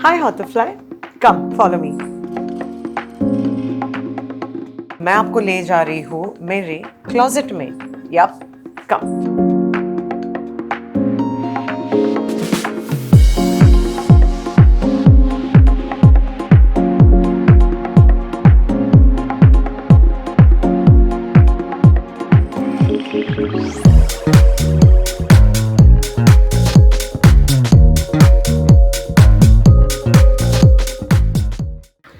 Hi Hoterfly, come follow me. मैं आपको ले जा रही हूँ मेरे क्लोजेट में. Yup, come.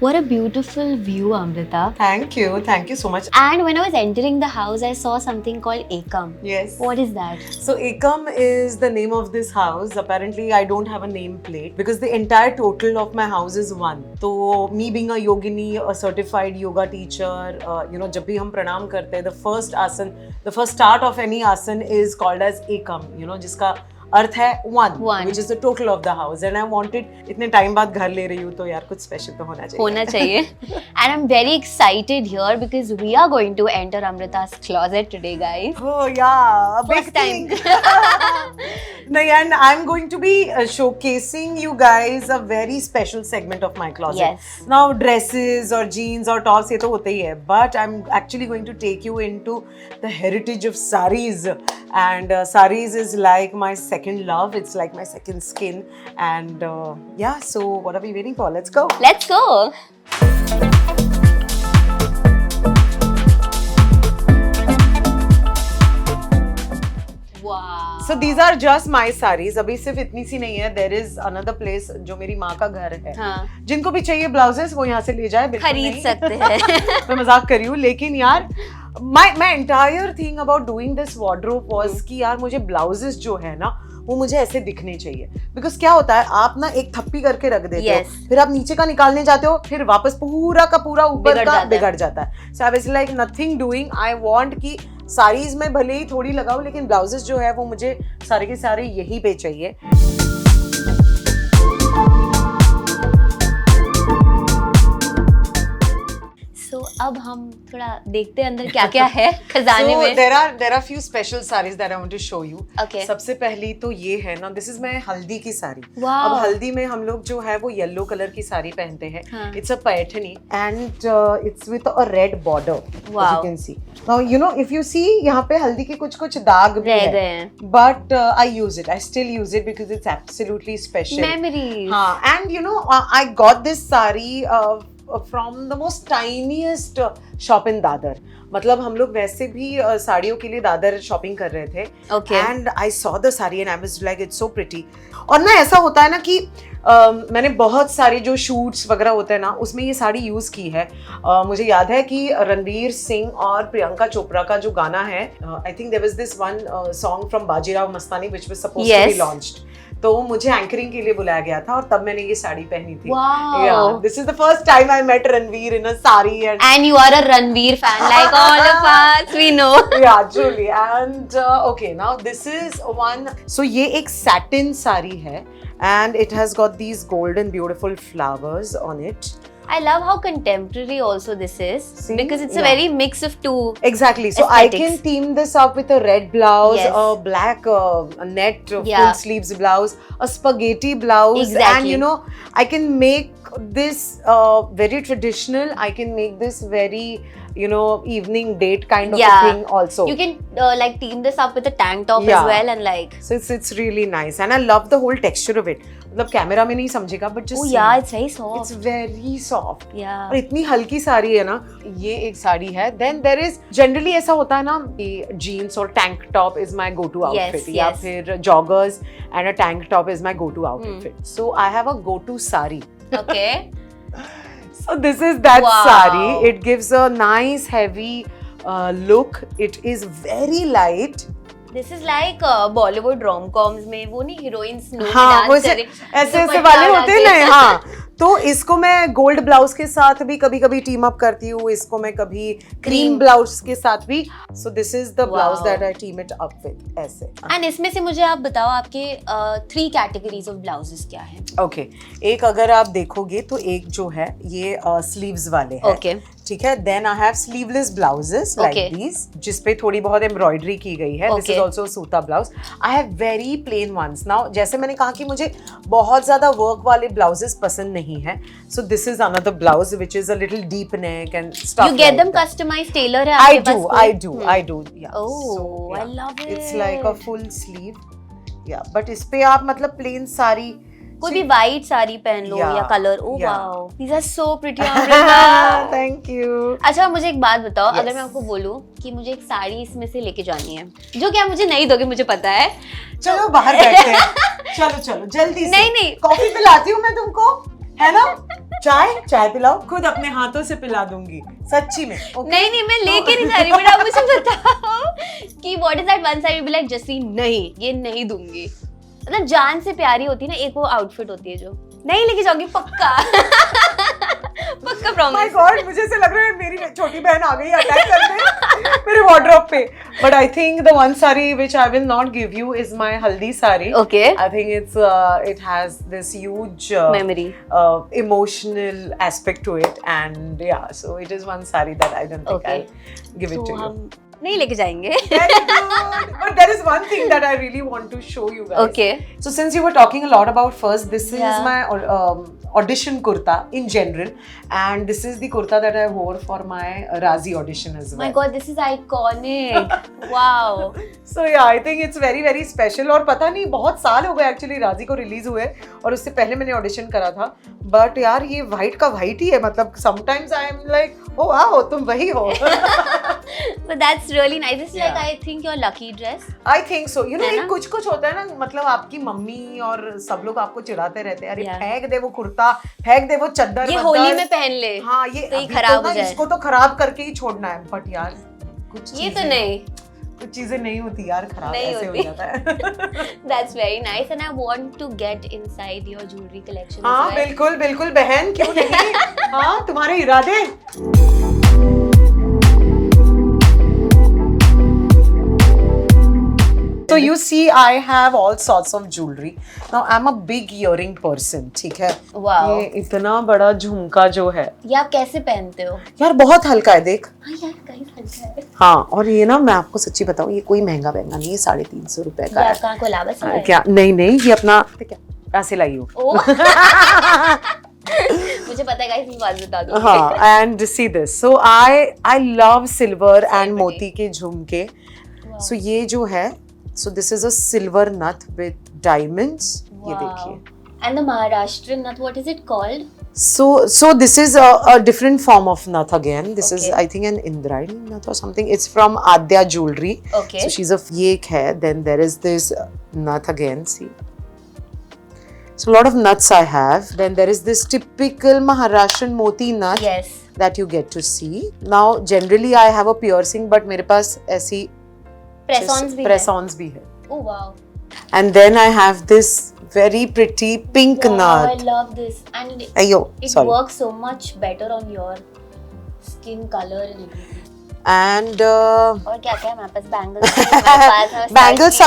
What a beautiful view, Amrita. Thank you so much. And when I was entering the house, I saw something called Ekam. Yes. What is that? So Ekam is the name of this house. Apparently, I don't have a name plate because the entire total of my house is one. So me being a yogini, a certified yoga teacher, जब भी हम प्रणाम करते हैं, the first asan, the first start of any asan is called as Ekam. जिसका अर्थ है one, which is the total of the house. And I wanted, इतने time बाद घर ले रही हूँ तो यार कुछ स्पेशल तो होना चाहिए. And I'm very excited here because we are going to enter Amrita's closet today, guys. Oh yeah, a big First time. No, and I'm going to be showcasing you guys a very special segment of my closet. Yes. Now dresses or jeans or tops ये तो होते ही है, but I'm actually going to take you into the heritage of saris. And saris is like my second love. It's like my second skin. And yeah, so what are we waiting for? Let's go. Let's go. Wow. So these are just my saris. अभी सिर्फ इतनी सी नहीं है. There is another place जो मेरी माँ का घर है. हाँ. जिनको भी चाहिए ब्लाउजेस वो यहाँ से ले जाए. बिल्कुल खरीद नहीं. सकते हैं. मैं मजाक कर रही हूँ लेकिन यार my entire thing about doing this wardrobe was कि यार मुझे ब्लाउजेस जो है ना वो मुझे ऐसे दिखने चाहिए. बिकॉज क्या होता है आप ना एक थप्पी करके रख देते हो, फिर आप नीचे का निकालने जाते हो, फिर वापस पूरा का पूरा ऊपर का बिगड़ जाता है. So I was like nothing doing. I want कि साड़ीज में भले ही थोड़ी लगाओ लेकिन ब्लाउजेस जो है वो मुझे सारे के सारे यहीं पे चाहिए. So, अब हम थोड़ा देखते हैं अंदर क्या क्या है खजाने में. there are few special sarees that I want to show you. Okay. सबसे पहली तो ये है ना, this is मैं हल्दी की साड़ी. Wow. अब हल्दी में हम लोग जो है वो येलो कलर की साड़ी पहनते हैं. हाँ. It's a Paithani and it's with a red border. Wow. As you can see. Now if you see यहाँ पे हल्दी के कुछ दाग भी रह गए हैं. हैं. But I use it. I still use it because it's absolutely special. Memories. हाँ. And I got this saree from the most tiniest shop in Dadar. मतलब हम लोग वैसे भी साड़ियों के लिए दादर शॉपिंग कर रहे थे. Okay. And I saw the saree and I was like it's so pretty. और ना ऐसा होता है ना कि मैंने बहुत सारे जो शूट्स वगैरह होते हैं ना उसमें ये साड़ी यूज की है. मुझे याद है कि रणवीर सिंह और प्रियंका चोपड़ा का जो गाना है, I think there was this one song from Bajirao Mastani which was supposed to be launched. तो मुझे एंकरिंग के लिए बुलाया गया था और तब मैंने ये साड़ी पहनी थी. Wow. Yeah, this is the first time I met Ranveer in a sari And you are a Ranveer fan like all of us, we know. Yeah, truly. And okay, now this is one. So ये एक satin sari है and it has got these golden beautiful flowers on it. I love how contemporary also this is. See? Because it's a Yeah. very mix of two. Exactly. So aesthetics. I can team this up with a red blouse, Yes. a black a net Yeah. full sleeves blouse, a spaghetti blouse, Exactly. and I can make this very traditional. I can make this very evening date kind of a thing also. You can like team this up with a tank top Yeah. as well and like. So it's really nice and I love the whole texture of it. मतलब camera में नहीं समझेगा but just Oh see. yeah, it's very soft. It's very soft. Yeah. और इतनी हल्की साड़ी है ना. ये एक साड़ी है. Then there is generally ऐसा होता है ना कि jeans और tank top is my go-to outfit. Yes, या yes. फिर joggers and a tank top is my go-to outfit. So I have a go-to sari. Okay. So this is that Wow. sari. It gives a nice heavy look. It is very light. This is like Bollywood rom-coms में वो नहीं heroines no हाँ वो dance कर रही, ऐसे दुपट्टा वाले होते हैं लगा ना. के. हाँ तो इसको मैं गोल्ड ब्लाउज के साथ भी कभी कभी टीम अप करती हूँ. इसको मैं कभी क्रीम ब्लाउज के साथ भी. So this is the blouse that I team it up with ऐसे. And इसमें से मुझे आप बताओ आपके 3 categories of blouses क्या है? ओके एक अगर आप देखोगे तो एक जो है ये स्लीव्स वाले हैं. Okay. ठीक है. Then I have sleeveless blouses like Okay. these, जिसपे थोड़ी बहुत एम्ब्रॉयडरी की गई है. This is Okay. also सूता blouse. I have very plain ones. Now जैसे मैंने कहा कि मुझे बहुत ज्यादा वर्क वाले ब्लाउजेस पसंद नहीं है. So this is another blouse which is a little deep neck and stuff. You get like them that. customized tailor है I आपके do, पास I कोई? do, Hmm. I do. Yeah. Oh, I love It's like a it. full sleeve. Yeah, but इस पे आप मतलब plane sari कोई भी white sari पहन लो Yeah, या colour. Oh yeah. wow, these are so pretty. Amrita. Thank you. अच्छा मुझे एक बात बताओ, Yes. अगर मैं आपको बोलूं कि मुझे एक साड़ी इसमें से लेके जानी है, जो कि आप मुझे नहीं दोगे, मुझे पता है. चलो बाहर बैठते हैं. चलो जल्दी से. नहीं. कॉफी पिलाती हूँ मैं तुमको, है ना? चाय पिलाओ, खुद अपने हाथों से पिला दूंगी, सच्ची में. Okay? नहीं मैं लेके नहीं जा रही, बेटा आप मुझे बताओ कि what is that one side be like Jassi, नहीं ये नहीं दूंगी. मतलब जान से प्यारी होती है ना, एक वो आउटफिट होती है जो नहीं लेके जाओगी पक्का. पक्का My प्रॉमिस. God, मुझे ऐसे लग रहा है मेरी छोटी बहन आ गई अटैक करने मेरे वार्डरोब पे. But I think the one sari which I will not give you is my haldi sari. Okay. I think it has this huge Memory. Emotional aspect to it, and yeah, so it is one sari that I don't think Okay. I'll give it तो to you. हम नहीं लेके जाएंगे. Very good. But there is one thing that I really want to show you guys. Okay. So since you were talking a lot about first, this is Yeah. my audition kurta in general, and this is the kurta that I wore for my Razi audition as well. My God, this is iconic. Wow. So yeah, I think it's very very special. और पता नहीं बहुत साल हो गए actually राजी को release हुए, और उससे पहले मैंने ऑडिशन करा था. बट यार ये व्हाइट का व्हाइट ही है. मतलब sometimes I am like, oh wow तुम वही हो. But that's really nice. It's like Yeah. I think your lucky dress. I think so. You know है ना? कुछ होता है ना, मतलब आपकी मम्मी और सब लोग आपको चिढ़ाते रहते हैं, अरे Yeah. फेंक दे वो कुर्ता, फेंक दे वो चद्दर. ये वद्दर. होली में पहन ले. हाँ ये तो ये अभी खराब तो हो ना जाए. इसको तो खराब करके ही छोड़ना है. बट यार कुछ ये तो चीजें- नहीं. कुछ चीजें नहीं होती यार, खराब नहीं ऐसे हो होती. जाता है. That's very nice, and I want to get inside your jewelry collection हाँ as well. बिल्कुल बहन, क्यों नहीं. हाँ तुम्हारे इरादे. So you see, I have all sorts of jewelry. Now I'm a big earring person, ठीक है. Wow. ये इतना बड़ा झुमका जो है ये आप कैसे पहनते हो? यार, बहुत हल्का है देख. हाँ यार कहीं हल्का है. हाँ, और ये ना मैं आपको सच्ची बताऊँ, ये कोई महंगा नहीं है, 350 रुपए का ये है. आपका कोलाबा से है? क्या? नहीं, ये अपना क्या ऐसे लाई हो. ओ. मुझे पता है गाइस, मैं बात बता दूँ. हाँ, and see this. So I love silver and pretty. मोती के झुमके. So ये जो है, so this is a silver nut with diamonds. ये देखिए. And the Maharashtrian nut, what is it called? So this is a different form of nut again. This is Okay. I think an Indrayani nut or something. It's from Adya Jewelry. Okay. So she's ये एक है. Then there is this nut again. See. So a lot of nuts I have. Then there is this typical Maharashtrian moti nut. Yes. That you get to see. Now generally I have a piercing, but मेरे पास ऐसी Press-ons भी है. press-ons भी है. Oh wow. And then I have this very pretty pink Wow, I nut. love this. And Ayo, it sorry. works so much better on your skin color and everything. And और क्या क्या है हमारे पास? Bangles. bangles,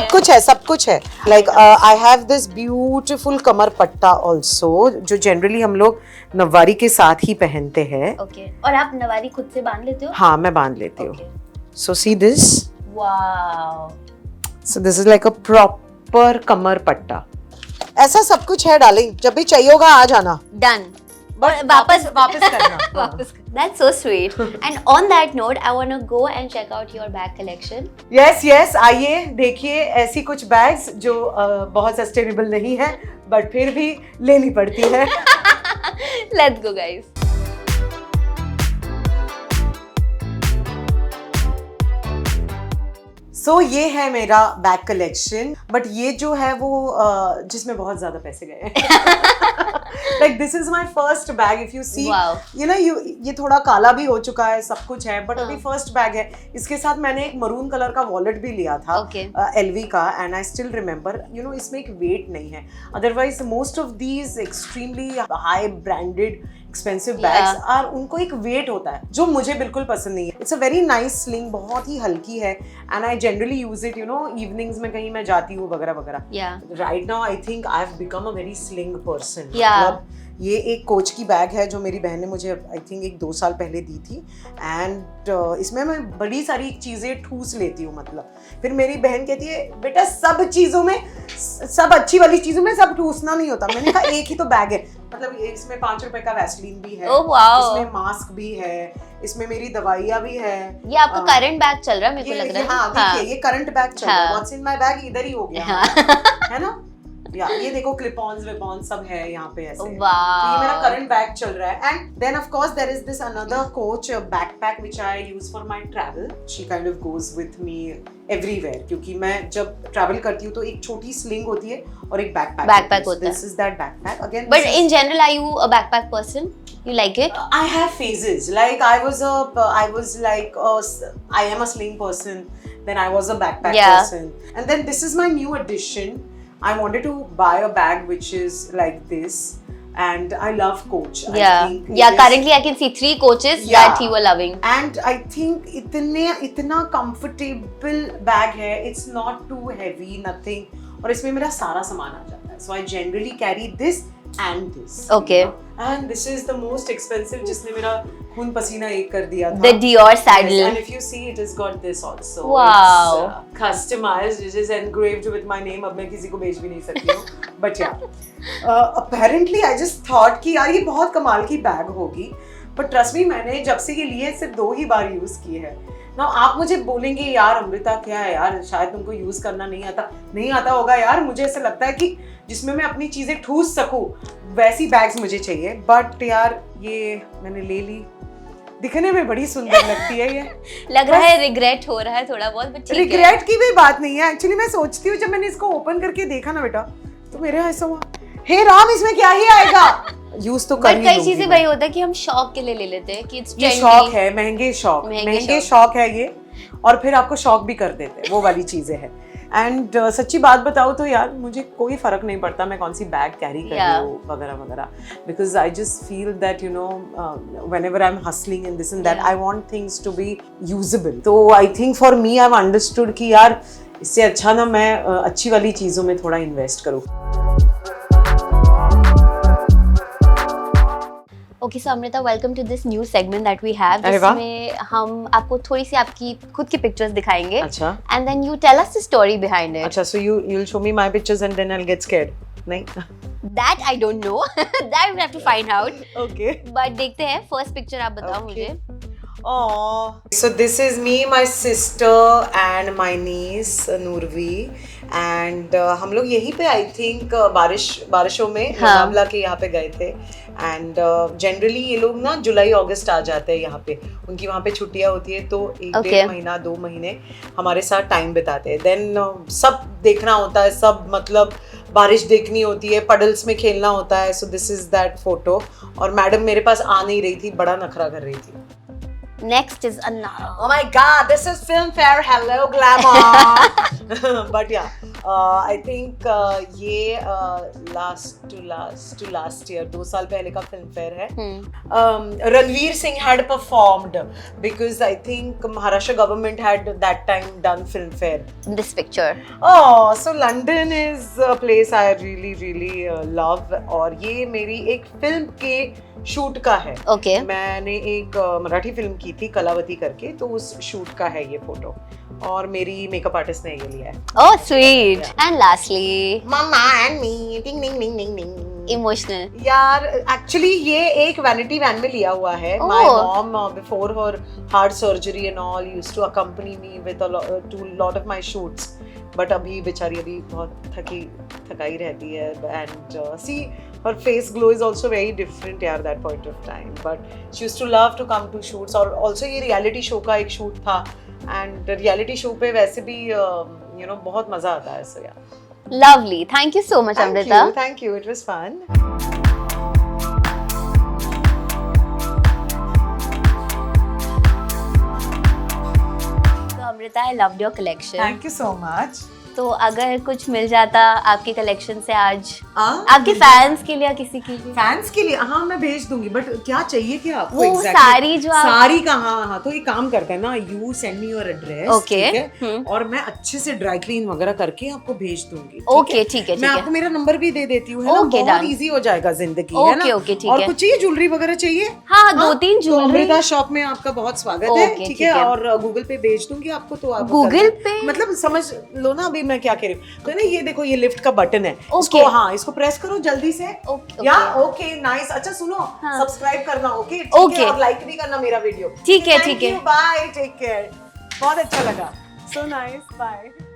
सब कुछ है. Like I have this beautiful कमर पट्टा also, जो generally हम लोग नववारी के साथ ही पहनते हैं. ओके. और आप नवारी खुद से बांध लेते हो? हाँ, मैं बांध लेती हूँ. So see this. Wow. So this is like a proper कमर पट्टा. ऐसा सब कुछ है डार्लिंग, जब भी चाहिए होगा आ जाना. डन. But वापस करना. वापस. That's so sweet. And on that note, I want to go and check out your bag collection. Yes, आइए देखिए ऐसी कुछ बैग्स जो बहुत सस्टेनेबल नहीं है, बट फिर भी लेनी पड़ती है. Let's go, guys. सो ये है मेरा बैग कलेक्शन, बट ये जो है वो जिसमें बहुत ज्यादा पैसे गए हैं. Like this is my first bag. If you see, Wow. You know, ये थोड़ा काला भी हो चुका है, सब कुछ है, बट अभी हाँ. फर्स्ट बैग है. इसके साथ मैंने एक मरून कलर का वॉलेट भी लिया था, Okay. LV का, and I still remember, you know, इसमें एक वेट नहीं है. Otherwise most of these extremely high branded expensive bags are, उनको एक वेट होता है जो मुझे बिल्कुल पसंद नहीं है. It's a very nice sling, बहुत ही हल्की है, and I generally use it, you know, evenings में कहीं मैं जाती हूँ वगैरह वगैरह. Yeah. Right now I think I have become a very sling person. Yeah. मतलब ये एक कोच की बैग है जो मेरी बहन ने मुझे आई थिंक 1-2 साल पहले दी थी एंड इसमें मैं बड़ी सारी चीज़ें ठूस लेती हूँ मतलब। फिर मेरी बहन कहती है बेटा सब चीज़ों में, सब अच्छी वाली चीज़ों में सब ठूसना नहीं होता। मैंने कहा एक ही तो बैग है, मतलब इसमें 5 रुपए का वैसलीन भी है, इसमें मास्क भी है, इसमें मेरी दवाइयाँ भी है। ये आपका करंट बैग चल रहा है मेरे को लग रहा है। हाँ देखिए ये करंट बैग चल रहा है, व्हाट्स इन माय बैग इधर ही हो गया है ना। या ये देखो क्लिप ऑन्स विप ऑन सब है यहाँ पे ऐसे। तो ये मेरा करंट बैग चल रहा है and then of course there is this another Coach backpack which I use for my travel. She kind of goes with me everywhere क्योंकि मैं जब ट्रैवल करती हूँ तो एक छोटी स्लिंग होती है और एक बैकपैक होता है। This is that backpack again. But in general R you a backpack person? You like it? I have phases. Like I was like I am a sling person. Then I was a backpack person. And then this is my new addition. I wanted to buy a bag which is like this. And I love Coach. Currently I can see 3 coaches that you are loving. And I think इतना comfortable bag है. It's not too heavy, nothing. और इसमें मेरा सारा सामान आ जाता है. So I generally carry this and this. Okay. You know? And this is the most expensive जिसने मेरा खून पसीना एक कर दिया था. The Dior saddle. Yes, and if you see it has got this also. Wow. It's customized. It is engraved with my name. अब मैं किसी को बेच भी नहीं सकती हूँ. But yeah. Apparently I just thought कि यार ये बहुत कमाल की बैग होगी. But trust me मैंने जब से ये लिए सिर्फ 2 ही बार यूज किए हैं. ना आप मुझे बोलेंगे यार अमृता क्या है यार शायद तुमको यूज करना नहीं आता होगा यार। मुझे ऐसा लगता है कि जिसमें मैं अपनी चीजें ठूस सकूं वैसी बैग्स मुझे चाहिए। बट यार ये मैंने ले ली, दिखने में बड़ी सुंदर लगती है ये। लग रहा है रिग्रेट हो रहा है थोड़ा बहुत, बट ठीक है। रिग्रेट की भी बात नहीं है एक्चुअली। मैं सोचती हूँ जब मैंने इसको ओपन करके देखा ना बेटा तो मेरे ऐसा हुआ हे राम इसमें क्या ही आएगा। यूज तो कर ही कई चीजें वही होता है कि हम शौक के लिए ले लेते हैं कि इट्स ये शौक है, महंगे शौक है ये, और फिर आपको शौक भी कर देते हैं, वो वाली चीजें हैं। एंड सच्ची बात बताऊँ तो यार मुझे कोई फर्क नहीं पड़ता मैं कौन सी बैग कैरी कर रही हूँ वगैरह वगैरह, because I just feel that you know whenever I am hustling in this and that I want things to be usable. तो I think for me I have understood कि यार इससे अच्छा ना मैं अच्छी वाली चीज़ों में थोड़ा इन्वेस्ट करूँ। Okay so Amrita, welcome to this new segment that we have, जिसमें हम आपको थोड़ी सी आपकी खुद की पिक्चर्स दिखाएंगे। अच्छा। And then you tell us the story behind it. अच्छा, so you will show me my pictures and then I will get scared? नहीं, that I don't know, that we have to find out. Okay, but देखते हैं। First picture आप बताओ मुझे। Oh, so this is me, my sister and my niece Nurvi, and हम लोग यहीं पे आई थिंक बारिशों में लोनावला के यहाँ पे गए थे। एंड जनरली ये लोग ना जुलाई अगस्त आ जाते हैं यहाँ पे, उनकी वहाँ पे छुट्टियाँ होती है तो 1-1.5 महीना 2 महीने हमारे साथ टाइम बिताते हैं। देन सब देखना होता है, सब मतलब बारिश देखनी होती है, पडल्स में खेलना होता है। So this is that photo. और मैडम मेरे पास आ नहीं रही थी, बड़ा नखरा कर रही थी। Next is another. Oh my God, this is Filmfare. Hello, glamour. But yeah, I think ये last year 2 साल पहले का Filmfare है। Ranveer Singh had performed because I think Maharashtra government had that time done Filmfare. This picture. Oh, so London is a place I really love, और ये मेरी एक film के शूट का है। Okay. मैंने एक मराठी फिल्म की थी कलावती करके, तो उस शूट का है ये फोटो, और मेरी मेकअप आर्टिस्ट ने ये लिया है। Oh, sweet. And lastly, Mama and me, ding ding ding ding ding. Emotional. यार एक्चुअली ये एक वैनिटी वैन में लिया हुआ है। My mom before her heart surgery and all used to accompany me with to lot of my shoots. But अभी बेचारी अभी बहुत थकाई रहती है। And see, her face glow is also very different यार that point of time. But she used to love to come to shoots. और also ये reality show का एक shoot था, and reality show पे वैसे भी you know बहुत मजा आता है। So yeah. Lovely. Thank you so much, Amrita. Thank you. It was fun. So Amrita, I loved your collection. Thank you so much. तो अगर कुछ मिल जाता आपके कलेक्शन से आज हाँ, आपके फैंस के लिए या किसी के लिए, फैंस के लिए हाँ मैं भेज दूंगी, बट क्या चाहिए क्या आपको? वो exactly? साड़ी जो आप साड़ी का हाँ, तो एक काम करते हैं ना, you send me your address, Okay. ठीक है, और मैं अच्छे से ड्राई क्लीन वगैरह करके आपको भेज दूंगी, ठीक ओके है? ठीक है मैं ठीक आपको है मेरा नंबर भी दे देती हूँ, है ना, Okay, बहुत done. इजी हो जाएगा जिंदगी, है ना? ओके ओके ठीक और है। कुछ चाहिए, ज्वेलरी वगैरह चाहिए? हाँ हाँ, दो तीन तो ज्वेलरी। अमृता शॉप में आपका बहुत स्वागत है, Okay, ठीक ठीक है, है। और गूगल पे भेज दूंगी आपको, तो आप गूगल पे? मतलब समझ लो ना अभी मैं क्या कह रही हूँ। तो ना ये देखो, ये लिफ्ट का बटन है, Okay. इसको हाँ इसको प्रेस करो जल्दी से, ओके या ओके नाइस। अच्छा सुनो, हाँ। सब्सक्राइब करना, ओके Okay. और लाइक भी करना मेरा वीडियो, ठीक है, ठीक है। बाय, टेक केयर, बहुत अच्छा लगा, सो नाइस, बाय।